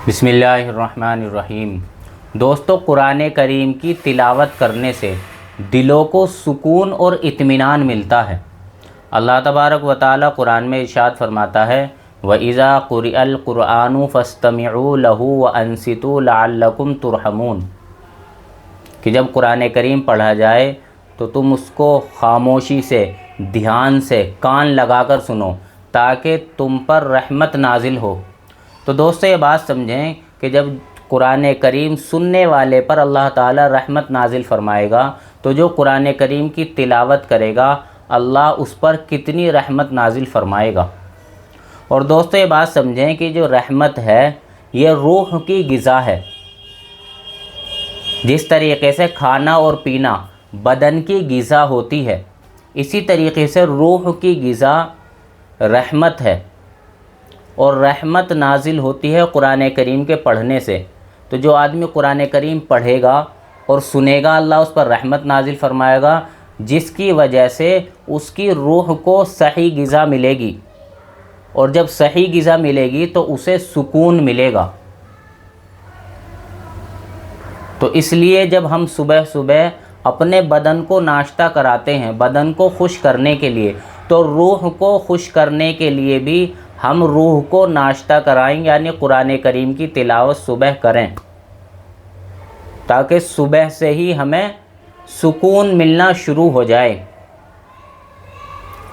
بسم اللہ الرحمن الرحیم۔ دوستو، قرآن کریم کی تلاوت کرنے سے دلوں کو سکون اور اطمینان ملتا ہے۔ اللہ تبارک و تعالی قرآن میں ارشاد فرماتا ہے وَإِذَا قُرِئَ الْقُرْآنُ فَاسْتَمِعُوا لَهُ وَأَنصِتُوا لَعَلَّكُمْ تُرْحَمُونَ کہ جب قرآن کریم پڑھا جائے تو تم اس کو خاموشی سے، دھیان سے، کان لگا کر سنو تاکہ تم پر رحمت نازل ہو۔ تو دوستو، یہ بات سمجھیں کہ جب قرآن کریم سننے والے پر اللہ تعالی رحمت نازل فرمائے گا تو جو قرآن کریم کی تلاوت کرے گا اللہ اس پر کتنی رحمت نازل فرمائے گا۔ اور دوستو، یہ بات سمجھیں کہ جو رحمت ہے یہ روح کی غذا ہے۔ جس طریقے سے کھانا اور پینا بدن کی غذا ہوتی ہے، اسی طریقے سے روح کی غذا رحمت ہے، اور رحمت نازل ہوتی ہے قرآن کریم کے پڑھنے سے۔ تو جو آدمی قرآن کریم پڑھے گا اور سنے گا اللہ اس پر رحمت نازل فرمائے گا، جس کی وجہ سے اس کی روح کو صحیح غذا ملے گی، اور جب صحیح غذا ملے گی تو اسے سکون ملے گا۔ تو اس لیے جب ہم صبح صبح اپنے بدن کو ناشتہ کراتے ہیں بدن کو خوش کرنے کے لیے، تو روح کو خوش کرنے کے لیے بھی ہم روح کو ناشتہ کرائیں، یعنی قرآن کریم کی تلاوت صبح کریں تاکہ صبح سے ہی ہمیں سکون ملنا شروع ہو جائے۔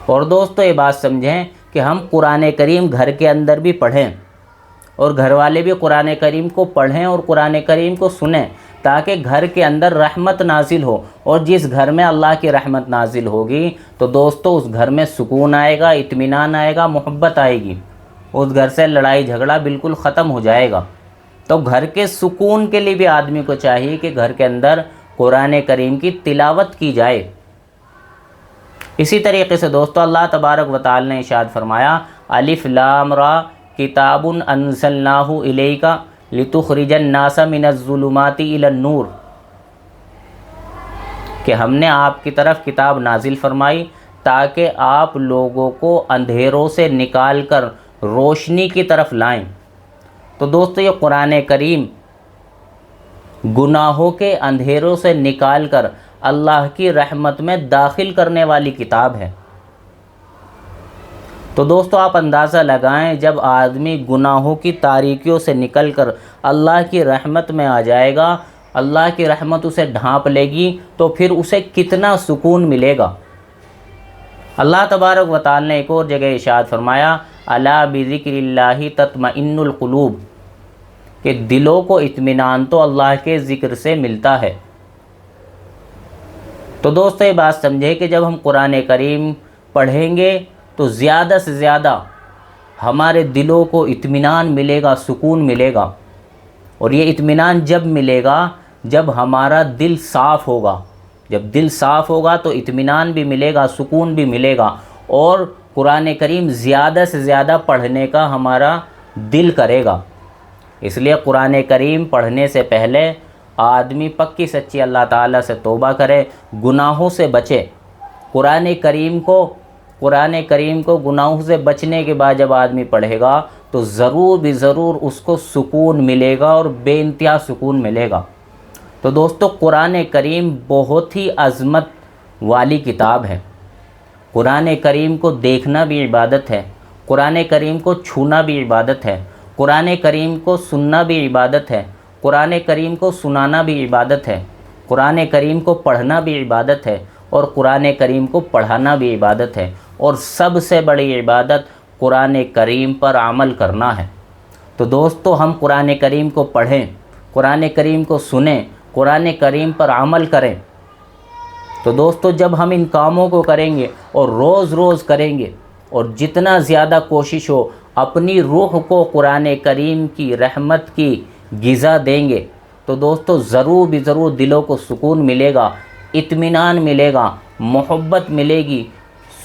اور دوستو، یہ بات سمجھیں کہ ہم قرآن کریم گھر کے اندر بھی پڑھیں اور گھر والے بھی قرآن کریم کو پڑھیں اور قرآن کریم کو سنیں تاکہ گھر کے اندر رحمت نازل ہو، اور جس گھر میں اللہ کی رحمت نازل ہوگی تو دوستو اس گھر میں سکون آئے گا، اطمینان آئے گا، محبت آئے گی، اس گھر سے لڑائی جھگڑا بالکل ختم ہو جائے گا۔ تو گھر کے سکون کے لیے بھی آدمی کو چاہیے کہ گھر کے اندر قرآن کریم کی تلاوت کی جائے۔ اسی طریقے سے دوستو اللہ تبارک و تعالی نے ارشاد فرمایا الف لام را کتاب انزلناہ الیک لتخرج الناس من الظلمات الی النور کہ ہم نے آپ کی طرف کتاب نازل فرمائی تاکہ آپ لوگوں کو اندھیروں سے نکال کر روشنی کی طرف لائیں۔ تو دوستو، یہ قرآن کریم گناہوں کے اندھیروں سے نکال کر اللہ کی رحمت میں داخل کرنے والی کتاب ہے۔ تو دوستو، آپ اندازہ لگائیں جب آدمی گناہوں کی تاریکیوں سے نکل کر اللہ کی رحمت میں آ جائے گا، اللہ کی رحمت اسے ڈھانپ لے گی تو پھر اسے کتنا سکون ملے گا۔ اللہ تبارک و تعالی نے ایک اور جگہ ارشاد فرمایا الا بذکر اللہ تطمئن القلوب کہ دلوں کو اطمینان تو اللہ کے ذکر سے ملتا ہے۔ تو دوستو، یہ بات سمجھے کہ جب ہم قرآن کریم پڑھیں گے تو زیادہ سے زیادہ ہمارے دلوں کو اطمینان ملے گا، سکون ملے گا، اور یہ اطمینان جب ملے گا جب ہمارا دل صاف ہوگا۔ جب دل صاف ہوگا تو اطمینان بھی ملے گا، سکون بھی ملے گا، اور قرآن کریم زیادہ سے زیادہ پڑھنے کا ہمارا دل کرے گا۔ اس لیے قرآن کریم پڑھنے سے پہلے آدمی پکی سچی اللہ تعالیٰ سے توبہ کرے، گناہوں سے بچے۔ قرآن کریم کو گناہوں سے بچنے کے بعد جب آدمی پڑھے گا تو ضرور بھی ضرور اس کو سکون ملے گا، اور بے انتہا سکون ملے گا۔ تو دوستو، قرآن کریم بہت ہی عظمت والی کتاب ہے۔ قرآن کریم کو دیکھنا بھی عبادت ہے، قرآن کریم کو چھونا بھی عبادت ہے، قرآن کریم کو سننا بھی عبادت ہے، قرآن کریم کو سنانا بھی عبادت ہے، قرآن کریم کو پڑھنا بھی عبادت ہے، اور قرآن کریم کو پڑھانا بھی عبادت ہے، اور سب سے بڑی عبادت قرآن کریم پر عمل کرنا ہے۔ تو دوستو، ہم قرآن کریم کو پڑھیں، قرآن کریم کو سنیں، قرآن کریم پر عمل کریں۔ تو دوستو، جب ہم ان کاموں کو کریں گے اور روز روز کریں گے، اور جتنا زیادہ کوشش ہو اپنی روح کو قرآن کریم کی رحمت کی غذا دیں گے، تو دوستو ضرور بھی ضرور دلوں کو سکون ملے گا، اطمینان ملے گا، محبت ملے گی،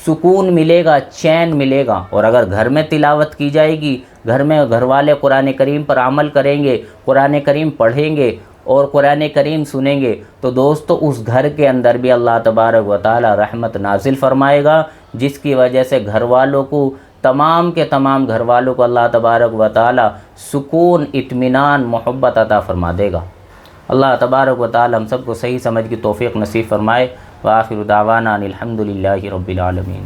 سکون ملے گا، چین ملے گا۔ اور اگر گھر میں تلاوت کی جائے گی، گھر والے قرآن کریم پر عمل کریں گے، قرآن کریم پڑھیں گے اور قرآن کریم سنیں گے، تو دوستو اس گھر کے اندر بھی اللہ تبارک و تعالی رحمت نازل فرمائے گا، جس کی وجہ سے گھر والوں کو تمام کے تمام گھر والوں کو اللہ تبارک و تعالی سکون، اطمینان، محبت عطا فرما دے گا۔ اللہ تبارک و تعالی ہم سب کو صحیح سمجھ کی توفیق نصیب فرمائے۔ وآخر دعوانا ان الحمد للہ رب العالمین۔